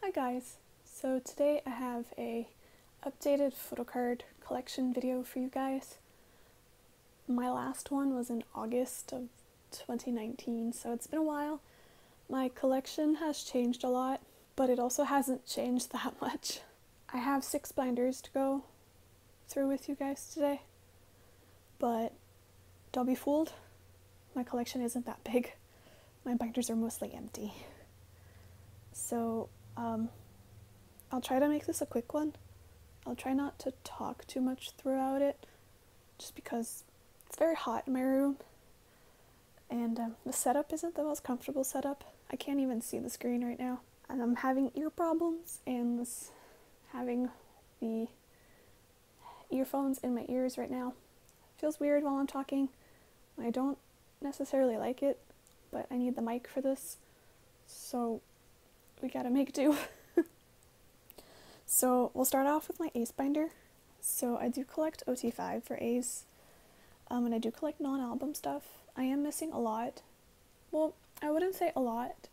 Hi guys, so today I have a updated Photocard collection video for you guys. My last one was in August of 2019, so it's been a while. My collection has changed a lot, but it also hasn't changed that much. I have 6 binders to go through with you guys today, but don't be fooled, my collection isn't that big. My binders are mostly empty. So I'll try to make this a quick one. I'll try not to talk too much throughout it, just because it's very hot in my room, and the setup isn't the most comfortable setup. I can't even see the screen right now, and I'm having ear problems, and having the earphones in my ears right now feels weird while I'm talking. I don't necessarily like it, but I need the mic for this, so we gotta make do. So we'll start off with my Ace binder. So I do collect OT5 for Ace, and I do collect non-album stuff. I am missing a lot. Well, I wouldn't say a lot,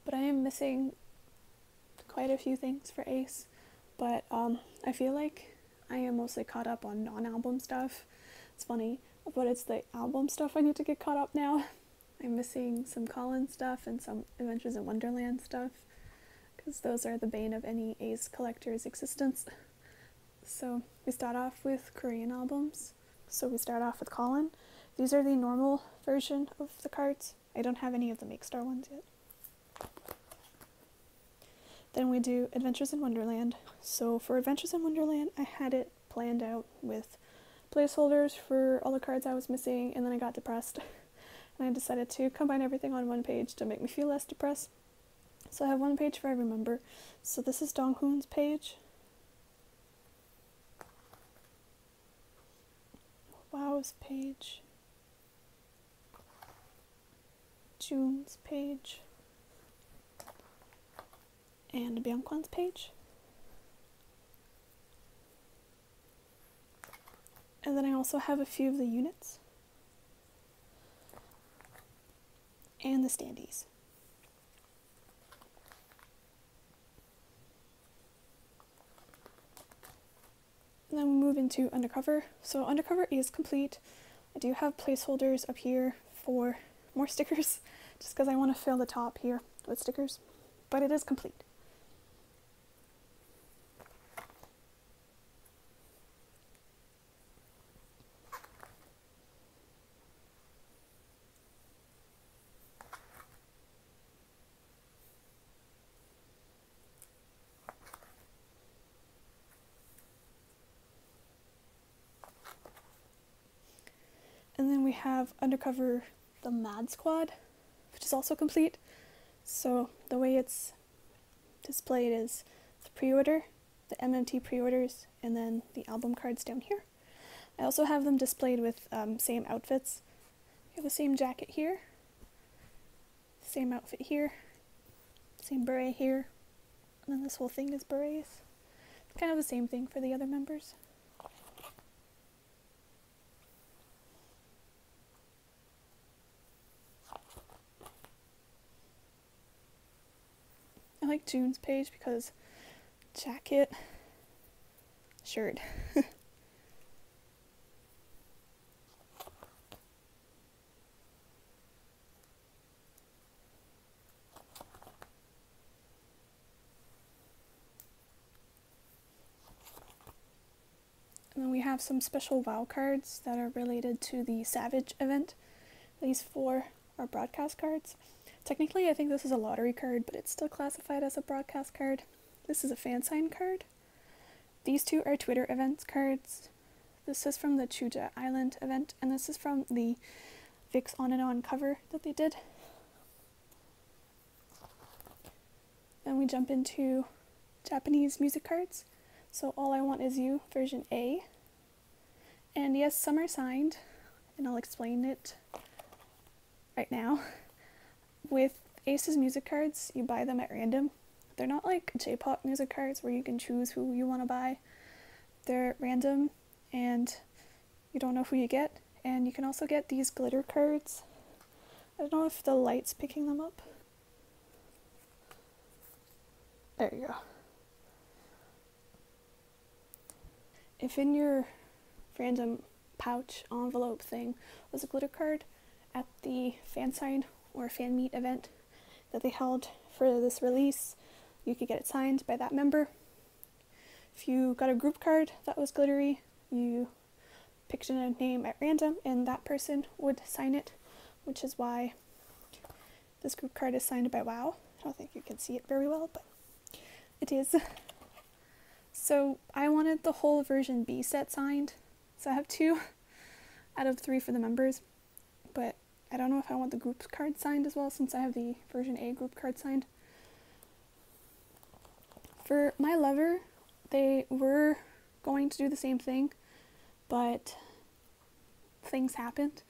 but I am missing quite a few things for Ace. But I feel like I am mostly caught up on non-album stuff. It's funny, but it's the album stuff I need to get caught up now. I'm missing some Colin stuff and some Adventures in Wonderland stuff, because those are the bane of any Ace collector's existence. So we start off with Korean albums. So we start off with Colin. These are the normal version of the cards. I don't have any of the Make Star ones yet. Then we do Adventures in Wonderland. So for Adventures in Wonderland, I had it planned out with placeholders for all the cards I was missing, and then I got depressed. And I decided to combine everything on one page to make me feel less depressed. So I have one page for every member. So this is Donghoon's page. Wow's page. June's page. And Byungkwan's page. And then I also have a few of the units. And the standees. And then we move into Undercover. So Undercover is complete. I do have placeholders up here for more stickers, just because I want to fill the top here with stickers, but it is complete. And then we have Undercover the Mad Squad, which is also complete. So the way it's displayed is the pre-order, the MMT pre-orders, and then the album cards down here. I also have them displayed with same outfits. We have the same jacket here, same outfit here, same beret here, and then this whole thing is berets. It's kind of the same thing for the other members. I like June's page because jacket, shirt. And then we have some special WoW cards that are related to the Savage event. These 4 are broadcast cards. Technically, I think this is a lottery card, but it's still classified as a broadcast card. This is a fan sign card. These 2 are Twitter events cards. This is from the Chuja Island event, and this is from the Vicks On and On cover that they did. Then we jump into Japanese music cards. So All I Want Is You, version A. And yes, some are signed, and I'll explain it right now. With Ace's music cards, you buy them at random. They're not like J-pop music cards where you can choose who you want to buy. They're random, and you don't know who you get. And you can also get these glitter cards. I don't know if the light's picking them up. There you go. If in your random pouch envelope thing was a glitter card at the fan sign or fan meet event that they held for this release, you could get it signed by that member. If you got a group card that was glittery, you picked in a name at random and that person would sign it, which is why this group card is signed by WoW. I don't think you can see it very well, but it is. So I wanted the whole version B set signed, so I have 2 out of 3 for the members, but I don't know if I want the group card signed as well since I have the version A group card signed. For My Lover, they were going to do the same thing, but things happened,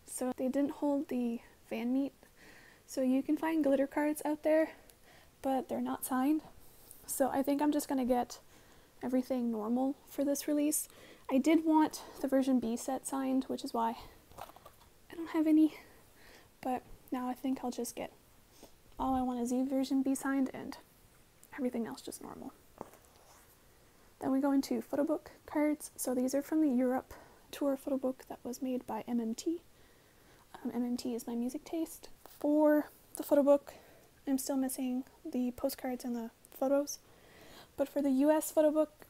so they didn't hold the fan meet. So you can find glitter cards out there, but they're not signed. So I think I'm just going to get everything normal for this release. I did want the version B set signed, which is why I don't have any, but now I think I'll just get all I want is the version B signed and everything else just normal. Then we go into photo book cards. So these are from the Europe tour photo book that was made by MMT. MMT is my music taste. For the photo book, I'm still missing the postcards and the photos. But for the US photo book,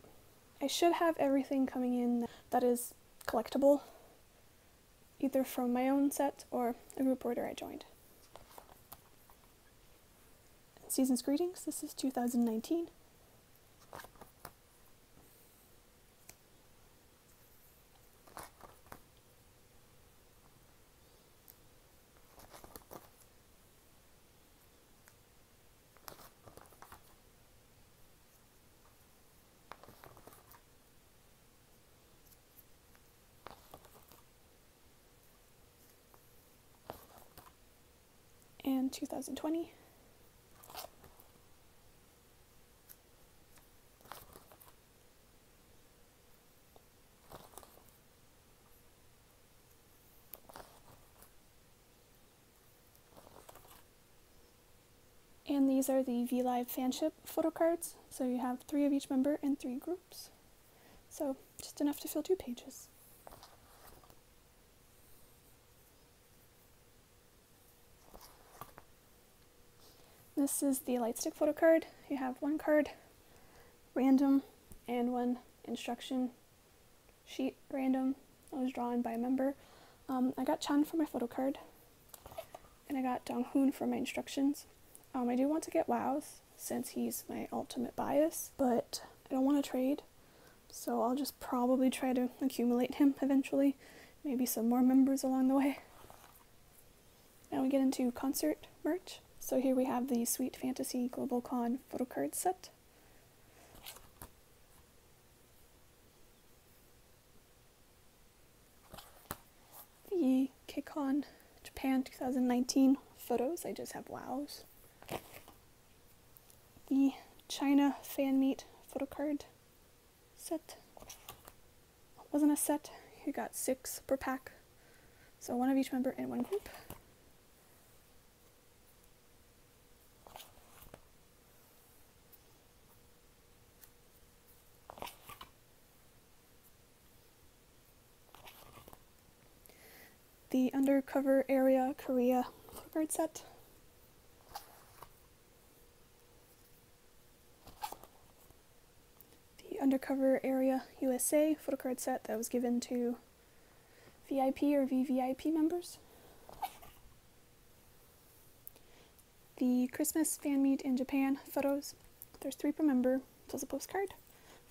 I should have everything coming in that is collectible, either from my own set or a group order I joined. Season's greetings, this is 2019. And 2020. And these are the VLive Fanship photo cards. So you have 3 of each member and 3 groups. So just enough to fill 2 pages. This is the Lightstick photo card. You have 1 card random and 1 instruction sheet random that was drawn by a member. I got Chan for my photo card and I got Donghoon for my instructions. I do want to get Wows since he's my ultimate bias, but I don't want to trade, so I'll just probably try to accumulate him eventually, maybe some more members along the way. Now we get into concert merch. So here we have the Sweet Fantasy Global Con photo card set. The KCON Japan 2019 photos, I just have Wows. The China Fan Meet photo card set. It wasn't a set, you got 6 per pack. So 1 of each member and 1 group. The Undercover Area Korea photo card set. The Undercover Area USA photo card set that was given to VIP or VVIP members. The Christmas Fan Meet in Japan photos. There's 3 per member, plus a postcard.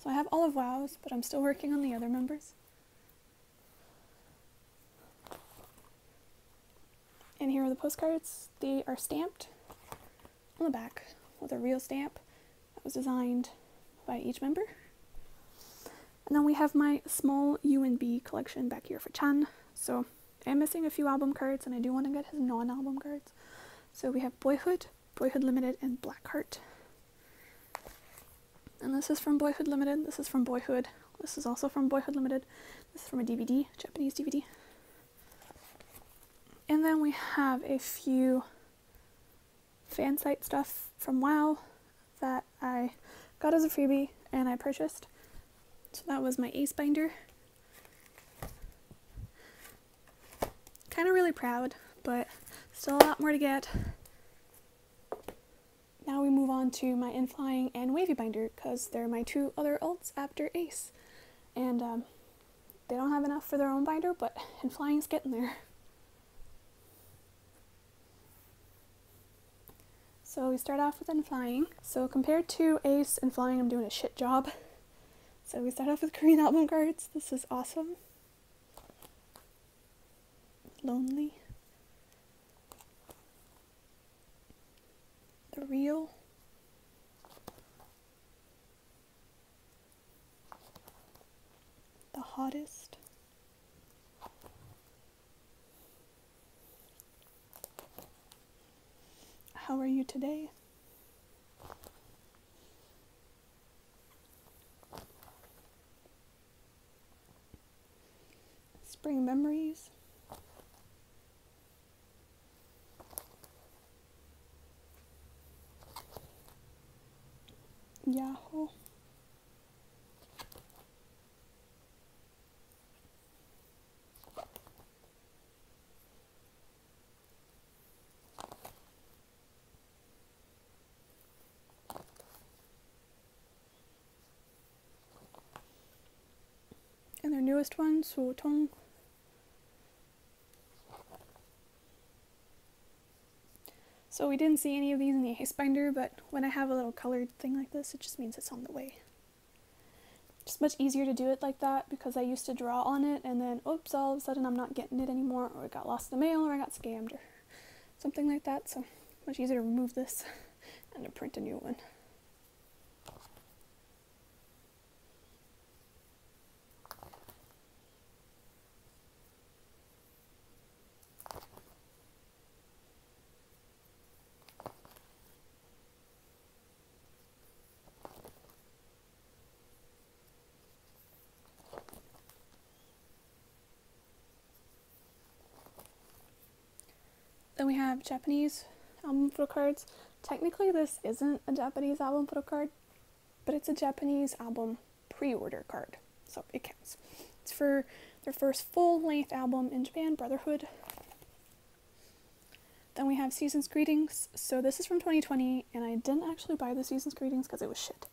So I have all of WoW's, but I'm still working on the other members. And here are the postcards. They are stamped on the back with a real stamp that was designed by each member. And then we have my small U and B collection back here for Chan. So I'm missing a few album cards and I do want to get his non-album cards. So we have Boyhood, Boyhood Limited, and Blackheart. And this is from Boyhood Limited, this is from Boyhood, this is also from Boyhood Limited, this is from a DVD, Japanese DVD. And then we have a few fan site stuff from WoW that I got as a freebie and I purchased. So that was my Ace binder. Kind of really proud, but still a lot more to get. Now we move on to my In-Flying and Wavy binder, because they're my two other alts after Ace. And they don't have enough for their own binder, but In-Flying's getting there. So we start off with In-Flying. So compared to Ace, In-Flying, I'm doing a shit job. So we start off with Korean album cards. This is awesome. Lonely. The Real. The Hottest. How Are You Today? Spring Memories. Yahoo. And their newest one, Suotong. So we didn't see any of these in the Ace binder, but when I have a little colored thing like this, it just means it's on the way. Just much easier to do it like that, because I used to draw on it and then, oops, all of a sudden I'm not getting it anymore, or it got lost in the mail, or I got scammed, or something like that. So much easier to remove this and to print a new one. Then we have Japanese album photo cards. Technically this isn't a Japanese album photo card, but it's a Japanese album pre-order card, so it counts. It's for their first full-length album in Japan, Brotherhood. Then we have Season's Greetings. So this is from 2020, and I didn't actually buy the Season's Greetings because it was shit.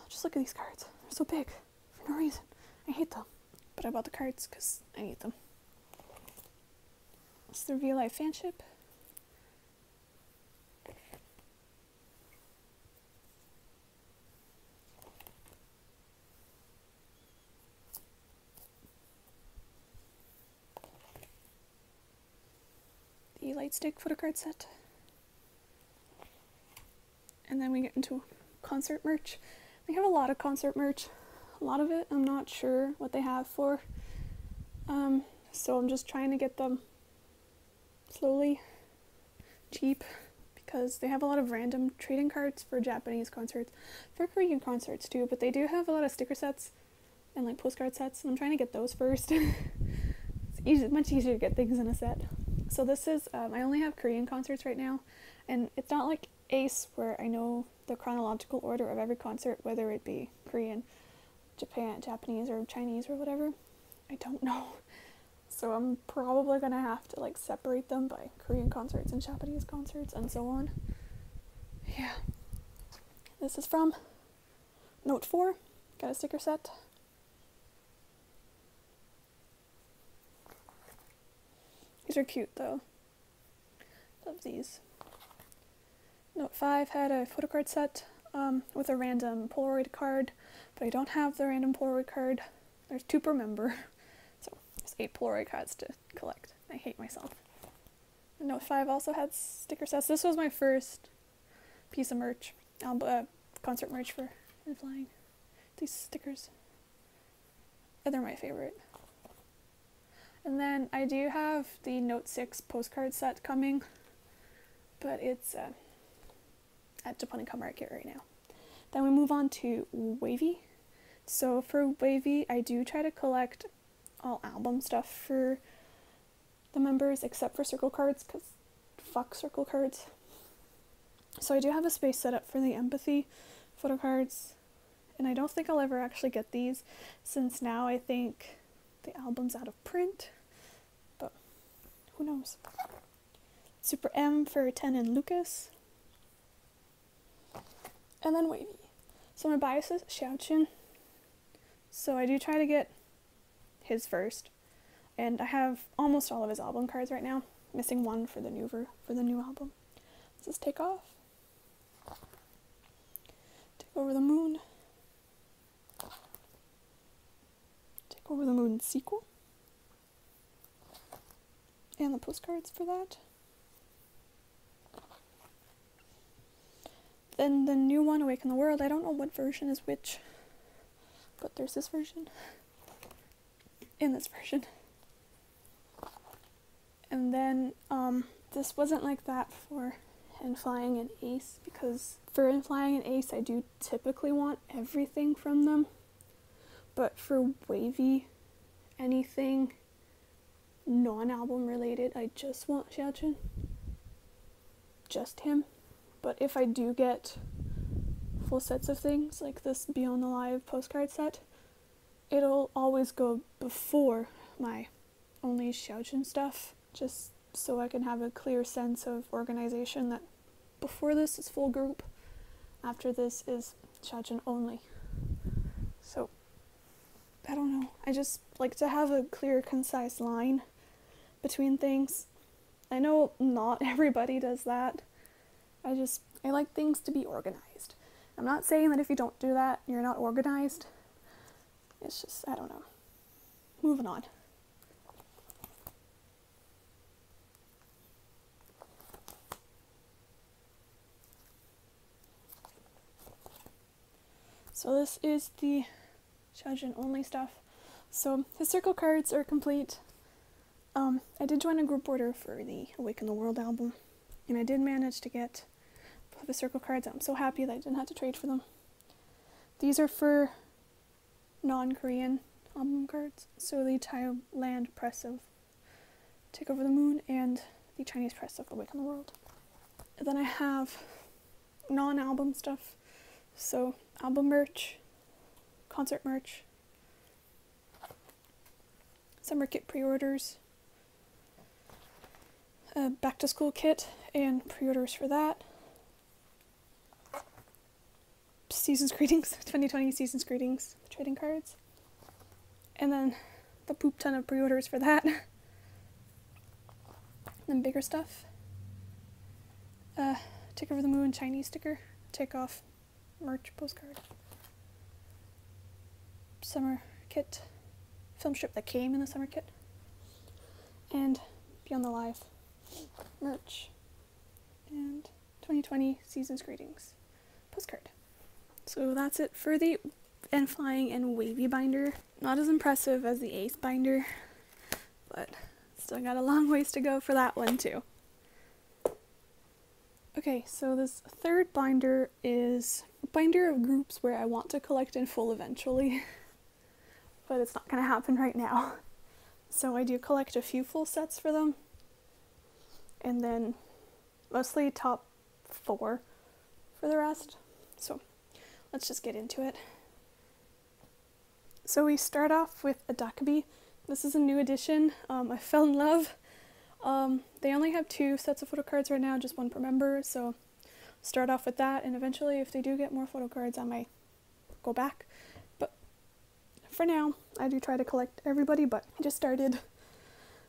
Just look at these cards. They're so big for no reason. I hate them. But I bought the cards because I need them. It's the Real Life Fanship. The Lightstick photo card set. And then we get into concert merch. They have a lot of concert merch. A lot of it I'm not sure what they have for. So I'm just trying to get them slowly, cheap, because they have a lot of random trading cards for Japanese concerts, for Korean concerts too, but they do have a lot of sticker sets and like postcard sets, and I'm trying to get those first. It's much easier to get things in a set. So this is, I only have Korean concerts right now, and it's not like Ace where I know the chronological order of every concert, whether it be Korean, Japanese, or Chinese, or whatever. I don't know. So I'm probably gonna have to like separate them by Korean concerts and Japanese concerts and so on. Yeah. This is from Note 4. Got a sticker set. These are cute though. Love these. Note 5 had a photocard set with a random Polaroid card, but I don't have the random Polaroid card. There's 2 per member. So there's 8 Polaroid cards to collect. I hate myself. And Note 5 also had sticker sets. This was my first piece of merch, concert merch for In-Flying. These stickers. And they're my favorite. And then I do have the Note 6 postcard set coming, but it's at Japonica Market right now. Then we move on to Wavy. So for Wavy, I do try to collect all album stuff for the members except for circle cards, because fuck circle cards. So I do have a space set up for the Empathy photo cards, and I don't think I'll ever actually get these, since now I think the album's out of print, but who knows. Super M for Ten and Lucas. And then Wavy. So my bias is Xiaoqun, so I do try to get his first. And I have almost all of his album cards right now, missing one for the new album. Let's just take off. Take over the moon. Take over the moon sequel. And the postcards for that. Then the new one, Awaken the World. I don't know what version is which, but there's this version and this version. And then this wasn't like that for Flying and Ace, because for Flying and Ace I do typically want everything from them, but for Wavy, anything non-album related, I just want Xiaoqun, just him. But if I do get full sets of things like this Beyond the Live postcard set, it'll always go before my only Xiaoqun stuff, just so I can have a clear sense of organization that before this is full group, after this is Xiaoqun only. So, I don't know, I just like to have a clear, concise line between things. I know not everybody does that. I like things to be organized. I'm not saying that if you don't do that, you're not organized. It's just, I don't know. Moving on. So this is the Xiaoqun only stuff. So his circle cards are complete. I did join a group order for the Awaken the World album, and I did manage to get both of his circle cards. I'm so happy that I didn't have to trade for them. These are for non-Korean album cards, so the Thailand press of Take Over the Moon and the Chinese press of Awaken the World. And then I have non-album stuff, so album merch, concert merch, summer kit pre-orders, a back-to-school kit and pre-orders for that, Season's Greetings, 2020 Season's Greetings trading cards, and then the poop ton of pre-orders for that. Then bigger stuff, Take Over the Moon Chinese sticker, take off merch postcard, summer kit, film strip that came in the summer kit, and Beyond the Live merch, and 2020 Season's Greetings postcard. So that's it for the Flying and Wavy binder. Not as impressive as the Ace binder, but still got a long ways to go for that one too. Okay, so this third binder is a binder of groups where I want to collect in full eventually, but it's not going to happen right now. So I do collect a few full sets for them, and then mostly top 4 for the rest. So let's just get into it. So we start off with Adakabi. This is a new edition. I fell in love. They only have 2 sets of photo cards right now, just one per member, so start off with that, and eventually if they do get more photo cards I might go back. But for now, I do try to collect everybody, but I just started,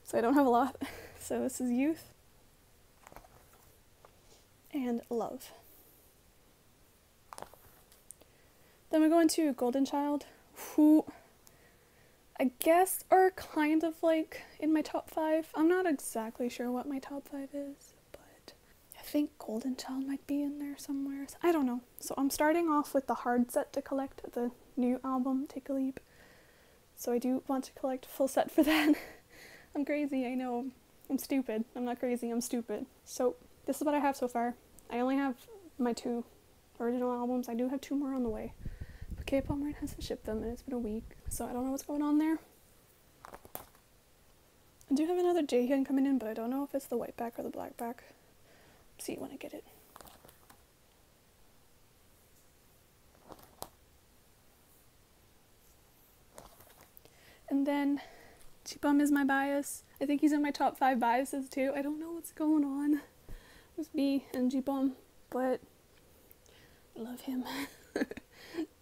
so I don't have a lot. So this is Youth and Love. Then we go into Golden Child, who I guess are kind of like in my top 5. I'm not exactly sure what my top 5 is, but I think Golden Child might be in there somewhere. I don't know. So I'm starting off with the hard set to collect the new album, Take a Leap. So I do want to collect a full set for that. I'm crazy, I know. I'm stupid. I'm not crazy, I'm stupid. So this is what I have so far. I only have my 2 original albums. I do have 2 more on the way. But Kpop hasn't shipped them and it's been a week, so I don't know what's going on there. I do have another Jaehyun coming in, but I don't know if it's the white back or the black back. See when I get it. And then Kpop is my bias. I think he's in my top 5 biases too. I don't know what's going on with me and Kpop, but I love him.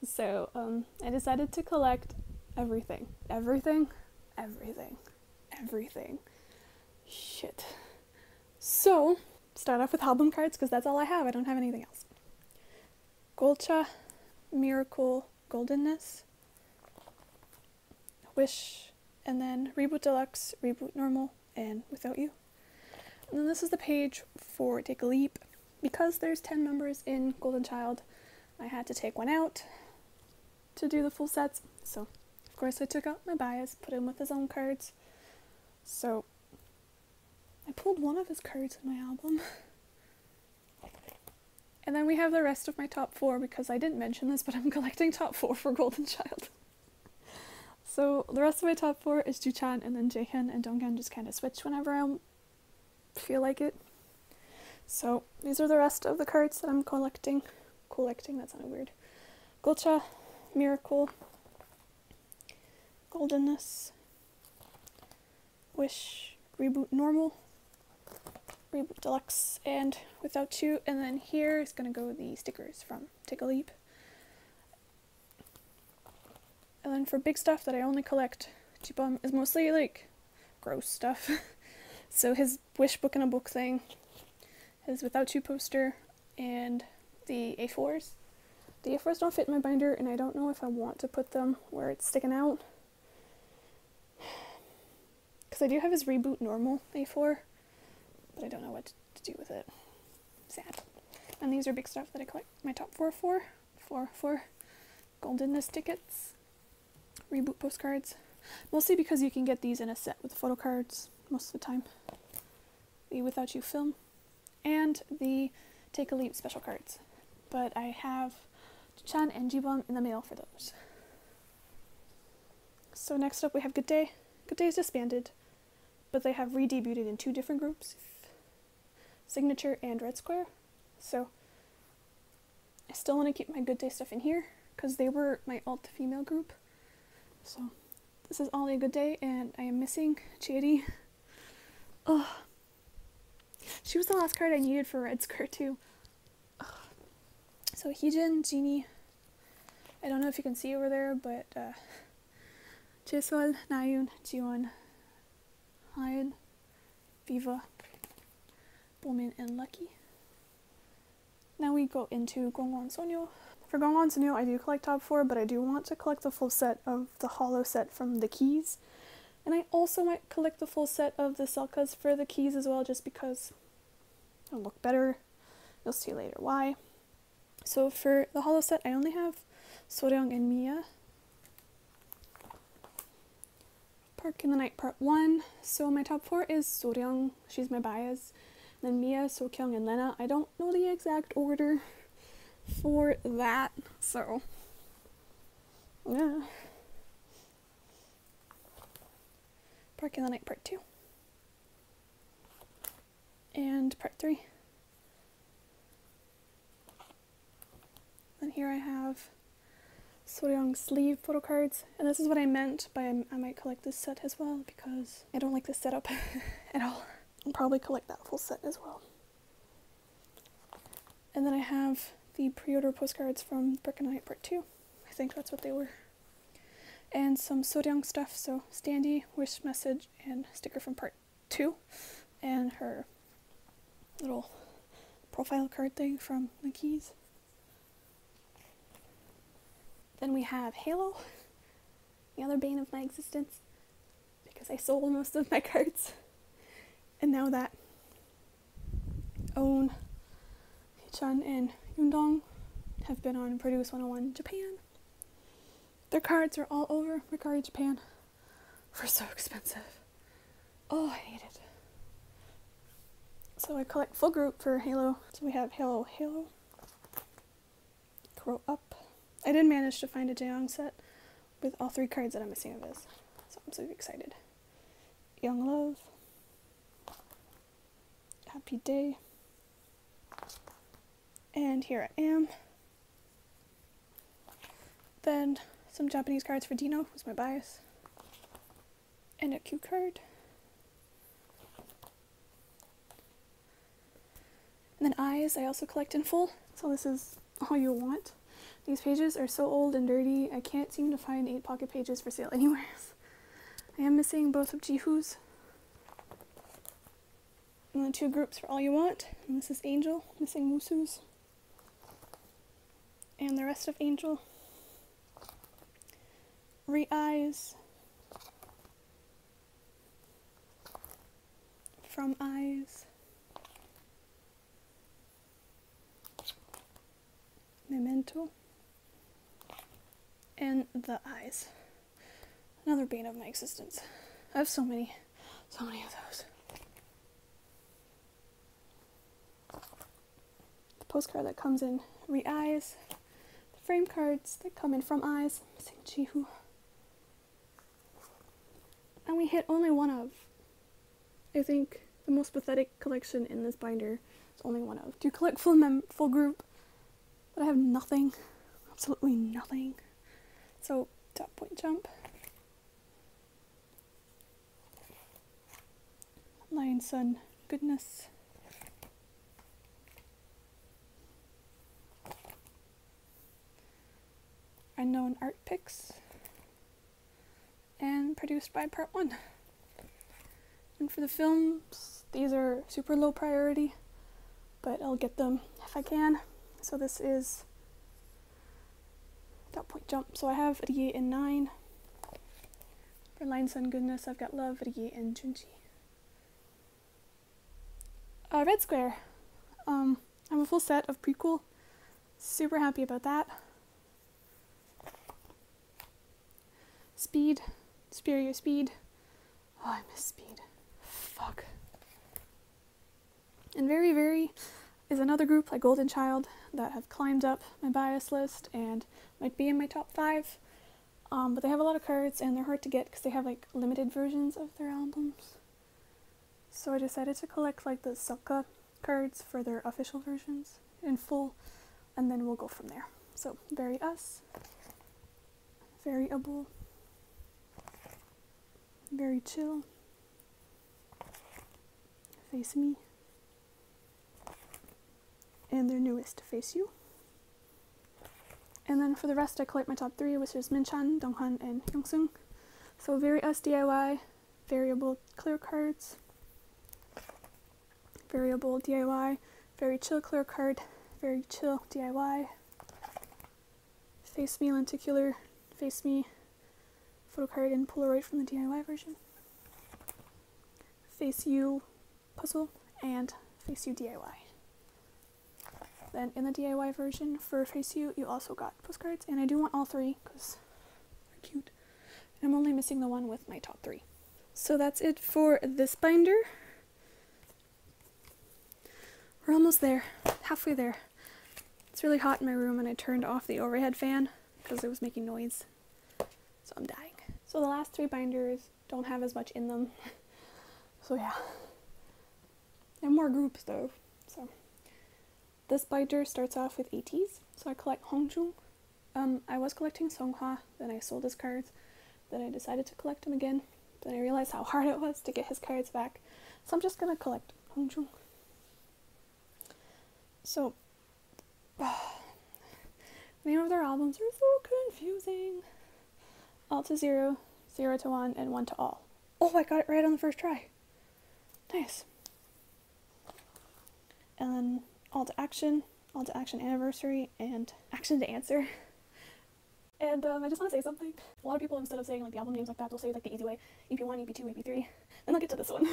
So I decided to collect everything. Shit. So start off with album cards because that's all I have. I don't have anything else. Golcha, Miracle, Goldenness, Wish, and then Reboot Deluxe, Reboot Normal, and Without You. And then this is the page for Take a Leap. Because there's 10 members in Golden Child, I had to take one out to do the full sets. So, of course, I took out my bias, put him with his own cards. So, I pulled one of his cards in my album. And then we have the rest of my top 4 because I didn't mention this, but I'm collecting top 4 for Golden Child. So the rest of my top 4 is Juchan and then Jaehyun and Donghyun just kind of switch whenever I feel like it. So these are the rest of the cards that I'm collecting. That sounded weird. Golcha, Miracle, Goldenness, Wish, Reboot Normal, Reboot Deluxe, and Without You. And then here is going to go the stickers from Take a Leap. And then for big stuff that I only collect, Kpop is mostly like gross stuff. So his Wish Book in a Book thing, his Without You poster, and the A4s. The A4s don't fit in my binder, and I don't know if I want to put them where it's sticking out. Because I do have his Reboot Normal A4, but I don't know what to do with it. Sad. And these are big stuff that I collect my top 4 for. 4 Goldenness tickets. Reboot postcards, mostly because you can get these in a set with Photocards most of the time. The Without You film and the Take a Leap special cards, but I have Chan and Kpop in the mail for those. So next up we have Good Day. Good Day is disbanded, but they have re-debuted in 2 different groups, Signature and Red Square. So I still want to keep my Good Day stuff in here because they were my alt female group. So, this is All A Good Day, and I am missing Chidi. Ugh. She was the last card I needed for Red Square too. Ugh. So, Heejin, Genie, I don't know if you can see over there, but Jaesol, Nayoon, Jiwon, Hyun, Viva, Bomin, and Lucky. Now we go into Gongwon Sonyo. For Gongwon Sonyo, I do collect top 4, but I do want to collect the full set of the holo set from the keys. And I also might collect the full set of the Selkas for the keys as well, just because it'll look better. You'll see later why. So for the holo set, I only have Soryang and Mia. Park in the Night Part 1. So my top 4 is Soryang, she's my bias. Then Mia, Sokyung, and Lena. I don't know the exact order for that, so yeah. Park in the Night Part 2 and Part 3. Then here I have Soryang's sleeve photo cards, and this is what I meant by I might collect this set as well because I don't like this setup at all. I'll probably collect that full set as well. And then I have the pre-order postcards from Park in the Night Part 2. I think that's what they were. And some Soryang stuff, so Standy, wish message, and sticker from Part 2. And her little profile card thing from the keys. Then we have Halo, the other bane of my existence, because I sold most of my cards. And now that Own, Hee-chan, and Guangdong have been on Produce 101 Japan. Their cards are all over Mercari Japan for so expensive. Oh, I hate it. So I collect full group for Halo. So we have Halo, Grow Up. I did manage to find a Jaeyoung set with all 3 cards that I'm missing of his. So I'm so excited. Young Love. Happy Day. And Here I Am. Then some Japanese cards for Dino, who's my bias. find a cue card. And then eyes, I also collect in full. So this is all you want. These pages are so old and dirty, I can't seem to find 8 pocket pages for sale anywhere. I am missing both of Jiho's. And then 2 groups for all you want. And this is Angel, missing Musu's. And the rest of Angel. Re-eyes. From eyes. Memento. And the eyes. Another bane of my existence. I have so many of those. The postcard that comes in Re-eyes. The frame cards that come in From Eyes. Missing Jihu. And we hit only one of, I think, the most pathetic collection in this binder. It's only one of. Do you collect full group? But I have nothing. Absolutely nothing. So, Dot Point Jump. Lion Sun Goodness. Unknown Art Picks. And produced by Part 1. And for the films, these are super low priority, but I'll get them if I can. So this is Dot Point Jump. So I have Rie in 9. For Lion Sun Goodness, I've got Love, Rie, and Junji. Red Square. I have a full set of prequel. Super happy about that. Speed. Superior Speed. Oh, I miss Speed. Fuck. And Very Very is another group like Golden Child that have climbed up my bias list and might be in my top 5. But they have a lot of cards and they're hard to get because they have like limited versions of their albums. So I decided to collect like the Suka cards for their official versions in full, and then we'll go from there. So Very Us, Variable, Very Chill, Face Me, and their newest, Face You. And then for the rest I collect my top 3, which is Minchan, Donghan, and Yongsung. So Very Us DIY, Variable clear cards, Variable DIY, Very Chill clear card, Very Chill DIY, Face Me lenticular, Face Me photocard and Polaroid from the DIY version, Face You puzzle, and Face You DIY. Then in the DIY version for Face You, you also got postcards, and I do want all 3 because they're cute. And I'm only missing the one with my top 3. So that's it for this binder. We're almost there, halfway there. It's really hot in my room and I turned off the overhead fan because it was making noise. So I'm dying. So the last 3 binders don't have as much in them. So yeah. There are more groups though. So this binder starts off with ATs. So I collect Hongjung. I was collecting Songhwa, then I sold his cards. Then I decided to collect him again. Then I realized how hard it was to get his cards back. So I'm just gonna collect Hongjung. So, the name of their albums are so confusing. All to 0, 0 to 1, and 1 to all. Oh, I got it right on the first try. Nice. And then All to Action Anniversary, and Action to Answer. And I just want to say something. A lot of people, instead of saying like the album names like that, they'll say like the easy way, EP1, EP2, EP3. Then they'll get to this one.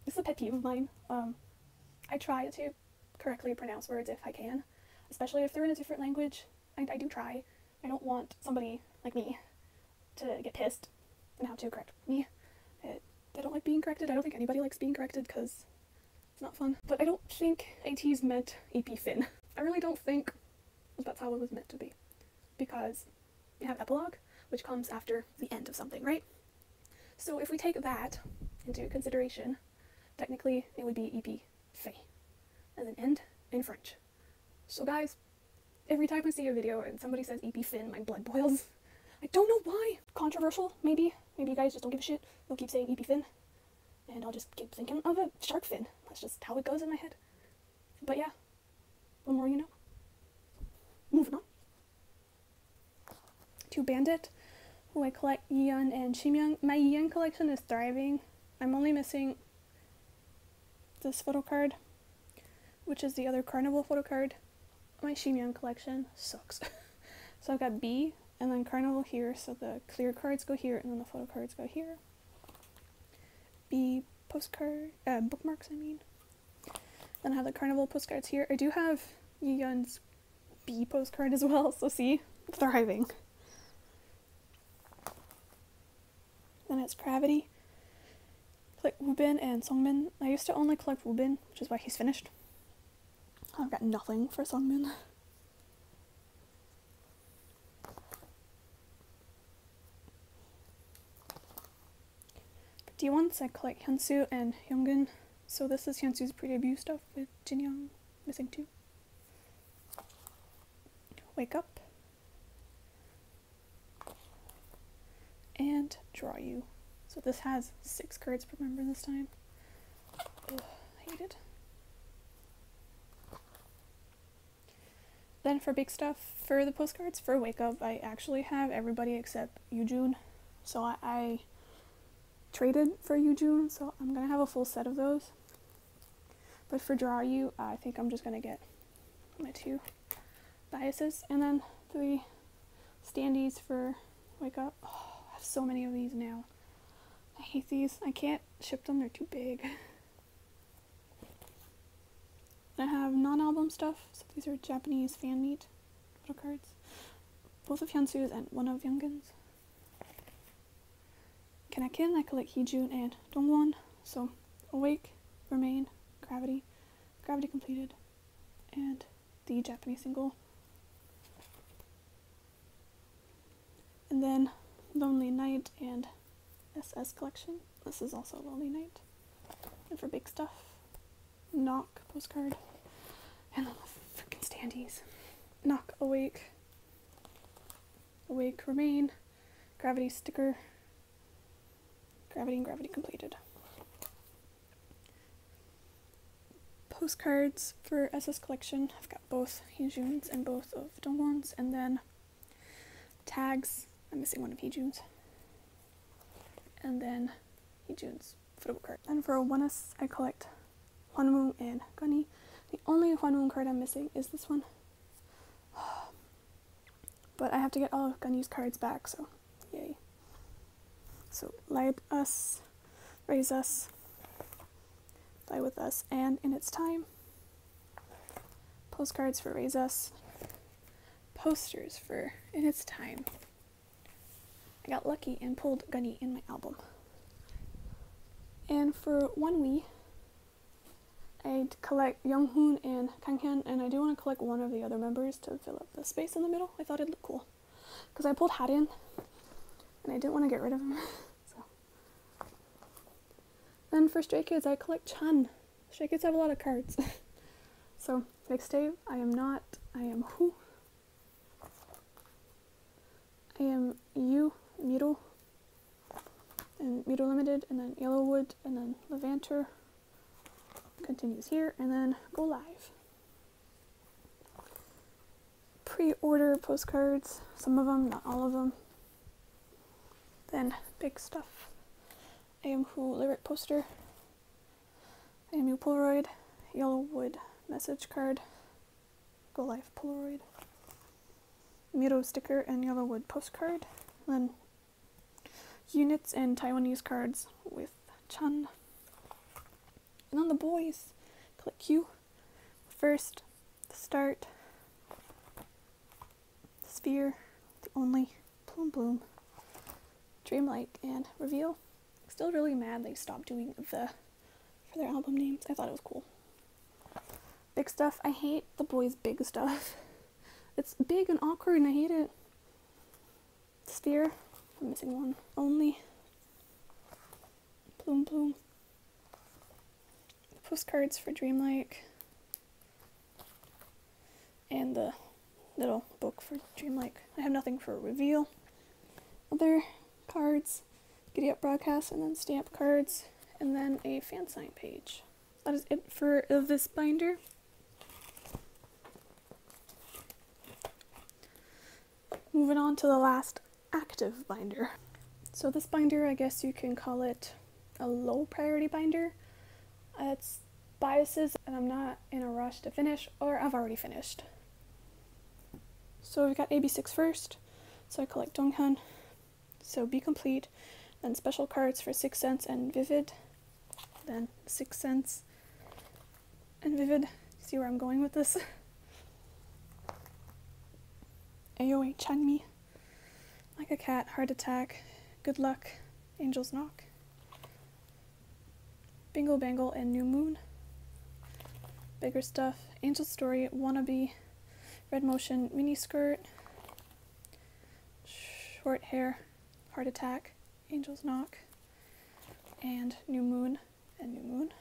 This is a pet peeve of mine. I try to correctly pronounce words if I can, especially if they're in a different language. I do try. I don't want somebody like me to get pissed and have to correct me. I don't like being corrected. I don't think anybody likes being corrected because it's not fun. But I don't think ATs meant EP Fin. I really don't think that's how it was meant to be, because you have epilogue, which comes after the end of something, right? So if we take that into consideration, technically it would be EP Fei, and then end in French. So guys, every time I see a video and somebody says EP Fin, my blood boils. I don't know why. Controversial, maybe. Maybe you guys just don't give a shit. They'll keep saying EP fin, and I'll just keep thinking of a shark fin. That's just how it goes in my head. But yeah, the more you know. Moving on to Bandit, who I collect Yeon and Shimyeong. My Yeon collection is thriving. I'm only missing this photo card, which is the other Carnival photo card. My Shimyeong collection sucks. So I've got B and then Carnival here, so the clear cards go here and then the photo cards go here. B postcard, bookmarks I mean. Then I have the Carnival postcards here. I do have Yeon's B postcard as well, so see, thriving. Then it's Gravity. Collect Woobin and Songmin. I used to only collect Woobin, which is why he's finished. I've got nothing for Songmin. For D1s, I collect Hyunsu and Hyungun. So this is Hyunsu's pre-debut stuff with Jinyoung missing 2. Wake Up. And Draw You. So this has 6 cards per member this time. Ugh, I hate it. Then for big stuff, for the postcards, for Wake Up, I actually have everybody except Yoojun. So I traded for Yoojun, so I'm going to have a full set of those. But for Draw You, I think I'm just going to get my 2 biases. And then 3 standees for Wake Up. Oh, I have so many of these now. I hate these. I can't ship them, they're too big. I have non-album stuff, so these are Japanese fan meet photo cards. Both of Hyunsu's and one of Youngin's. Kanakin, I collect Heejun and Dongwon. So Awake, Remain, Gravity, Gravity completed, and the Japanese single. And then Lonely Night and SS collection. This is also Lonely Night. And for big stuff, Knock postcard, and then the freaking standees. Knock, Awake, Awake, Remain, Gravity sticker, Gravity and Gravity completed. Postcards for SS collection, I've got both Heejun's and both of Dongwon's, and then tags, I'm missing one of Heejun's, and then Heejun's photo card. And for 1S, I collect Hwanwoong and Gunny. The only Hwanwoong card I'm missing is this one. But I have to get all of Gunny's cards back, so yay. So Light Us, Raise Us, Fly With Us, and In Its Time. Postcards for Raise Us. Posters for In Its Time. I got lucky and pulled Gunny in my album. And for 1WE, I'd collect Younghoon and Kanghyun, and I do want to collect one of the other members to fill up the space in the middle. I thought it'd look cool. Because I pulled Harin, and I didn't want to get rid of him. So. Then for Stray Kids, I collect Chan. Stray Kids have a lot of cards. So, Mixtape, I am not, I am Who. I am You, Miro, and Miro Limited, and then Yellowwood, and then Levanter. Continues here, and then Go Live. Pre-order postcards, some of them, not all of them. Then big stuff. I Am Who lyric poster. I Am You Polaroid, Yellowwood message card, Go Live Polaroid, Miro sticker and Yellowwood postcard. Then units and Taiwanese cards with Chan. And then the boys, click Q, First, The Start, Sphere, The Only, Bloom Bloom, Dreamlike, and Reveal. Still really mad they stopped doing the for their album names. I thought it was cool. Big stuff, I hate the boys' big stuff. It's big and awkward and I hate it. Sphere, I'm missing one. Only, Bloom Bloom. Postcards for Dreamlike, and the little book for Dreamlike. I have nothing for Reveal. Other cards, Giddy Up broadcast, and then stamp cards, and then a fan sign page. That is it for this binder. Moving on to the last active binder. So this binder, I guess you can call it a low priority binder. It's biases and I'm not in a rush to finish, or I've already finished. So we've got AB6 first, so I collect Donghyun, so Be Complete, then special cards for 6th Sense and Vivid, then 6th Sense and Vivid. See where I'm going with this? AOA Chanmi, Like a Cat, Heart Attack, Good Luck, Angel's Knock, Bingo Bangle and New Moon, Bigger Stuff, Angel Story, Wannabe, Red Motion, Mini Skirt, Short Hair, Heart Attack, Angel's Knock, and New Moon and New Moon.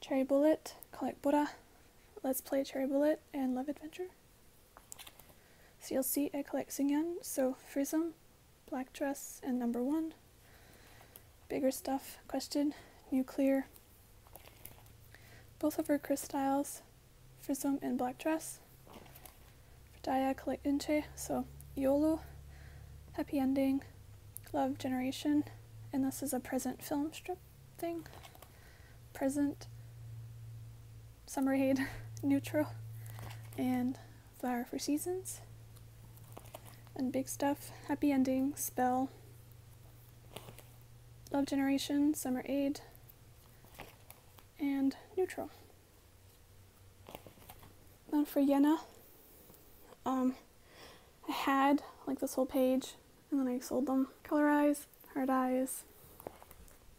Cherry Bullet, Collect Bora, Let's Play Cherry Bullet, and Love Adventure. CLC, I collect Singyeon, so Prism, Black Dress, and Number 1. Bigger Stuff, Question, Nuclear, both of her Crystals, Prism and Black Dress. For Daya, collect Inche, so YOLO, Happy Ending, Love Generation, and this is a present film strip thing. Present, Summerade, Neutral, and Flower for Seasons. And Big Stuff, Happy Ending, Spell, Love Generation, Summer Aid, and Neutral. Then for Yena, I had like this whole page, and then I sold them. Color Eyes, Hard Eyes,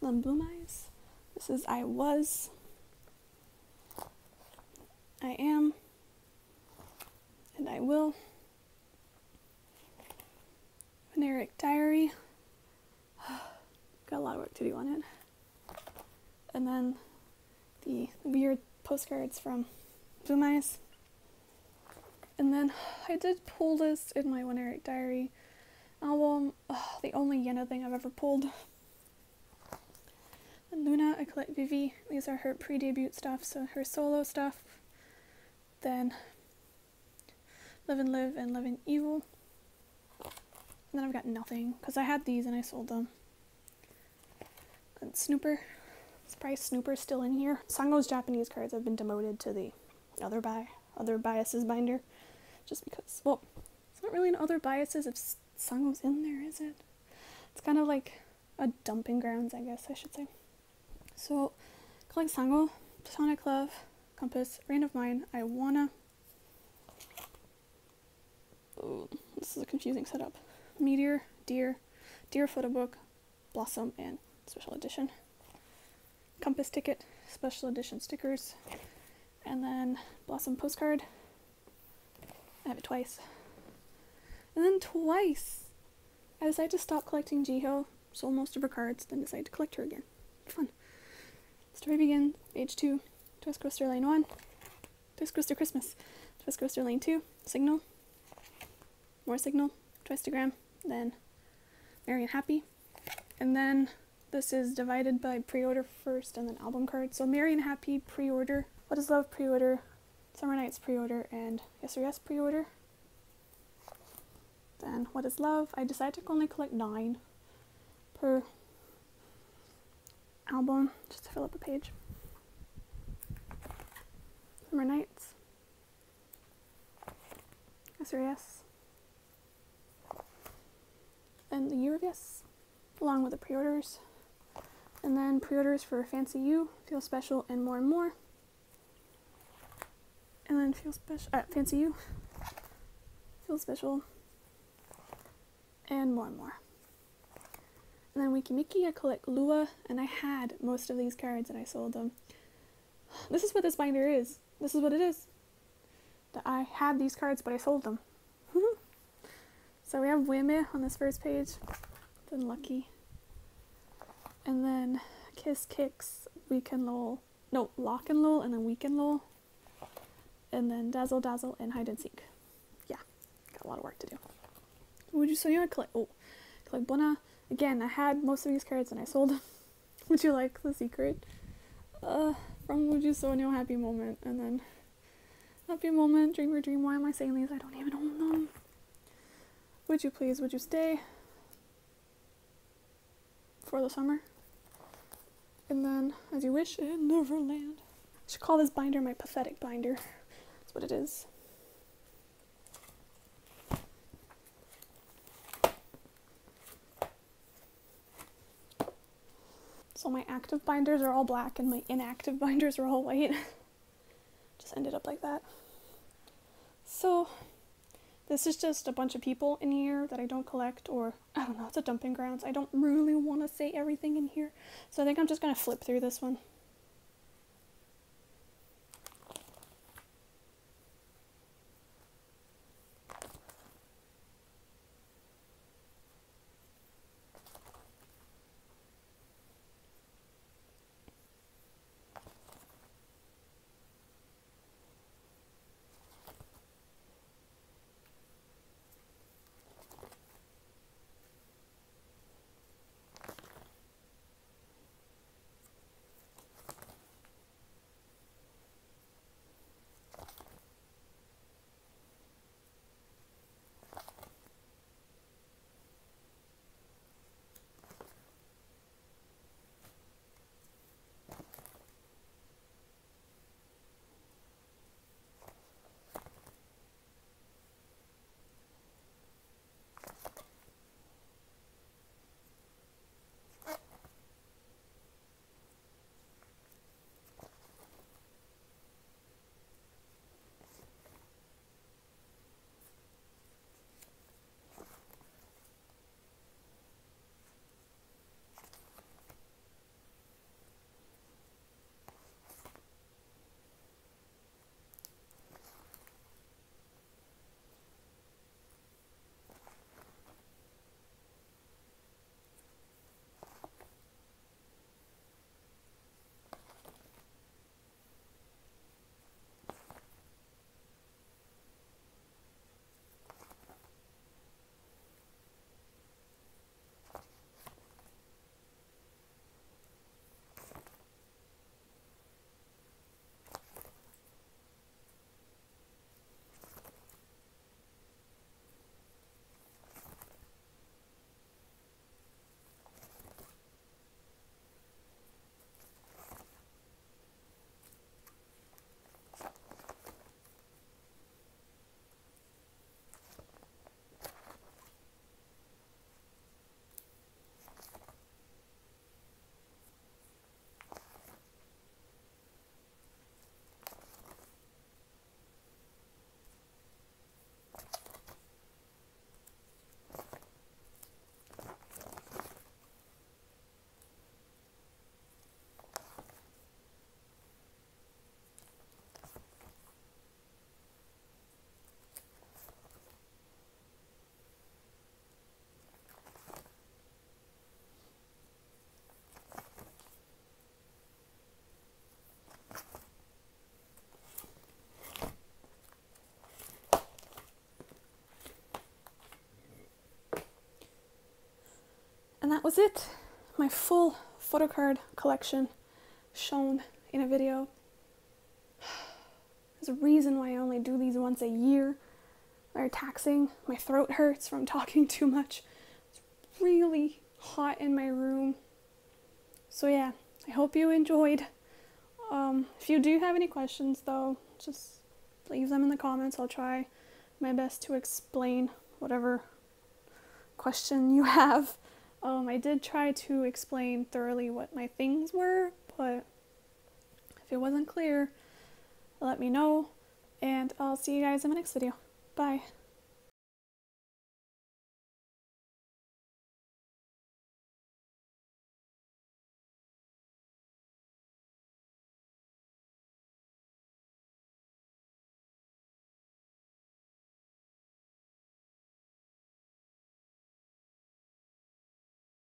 then Bloom Eyes. This is I Was, I Am, and I Will. Generic Diary. Got a lot of work to do on it. And then the weird postcards from Bloom Eyes. And then I did pull this in my One Eric Diary album. The only Yena thing I've ever pulled. And Luna, I collect Vivi. These are her pre-debut stuff, so her solo stuff. Then Live and Live and Live in Evil. And then I've got nothing, because I had these and I sold them. And Snooper. Surprise Snooper's still in here. Sango's Japanese cards have been demoted to the other biases binder. Just because, well, it's not really an other biases if Sango's in there, is it? It's kind of like a dumping grounds, I guess I should say. So, collect Sango, Platonic Love, Compass, Rain of Mine, I Wanna. Oh, this is a confusing setup. Meteor, Deer, Deer Photo Book, Blossom, and Special Edition. Compass Ticket, Special Edition stickers, and then Blossom Postcard. I have it twice. And then twice, I decided to stop collecting Jiho, sold most of her cards, then decided to collect her again. Fun. Story Begins, Age 2, Twist Coaster Lane 1, Twist Coaster Christmas, Twist Coaster Lane 2, Signal, more Signal, Twistagram, then Merry and Happy. And then this is divided by pre-order first and then album card. So Merry and Happy pre-order, What is Love pre-order, Summer Nights pre-order, and Yes or Yes pre-order. Then What is Love, I decided to only collect 9 per album, just to fill up a page. Summer Nights, Yes or Yes, and The Year of Yes, along with the pre-orders. And then pre-orders for Fancy You, Feel Special, and More and More. And then Fancy You, Feel Special, and More and More. And then Wiki Mickey, I collect Lua, and I had most of these cards and I sold them. This is what this binder is. This is what it is. That I had these cards, but I sold them. So we have Weme on this first page, then Lucky, and then Kiss Kicks, Weekend Lol, no, Lock and Lol, and then Weekend Lol, and then Dazzle Dazzle and Hide and Seek. Yeah, got a lot of work to do. So you want to collect, Like Bona. Again, I had most of these cards and I sold them. Would you like the secret? From Would You Sonyo, Happy Moment, and then Happy Moment, Dream Your Dream. Why am I saying these? I don't even own them. Would you please, would you stay for the summer? And then As You Wish in Neverland. I should call this binder my pathetic binder. That's what it is. So my active binders are all black and my inactive binders are all white. Just ended up like that. So this is just a bunch of people in here that I don't collect, or I don't know, it's a dumping grounds. I don't really want to say everything in here. So I think I'm just going to flip through this one. And that was it. My full photocard collection shown in a video. There's a reason why I only do these once a year. They're taxing. My throat hurts from talking too much. It's really hot in my room. So yeah, I hope you enjoyed. If you do have any questions though, just leave them in the comments. I'll try my best to explain whatever question you have. I did try to explain thoroughly what my things were, but if it wasn't clear, let me know, and I'll see you guys in my next video. Bye.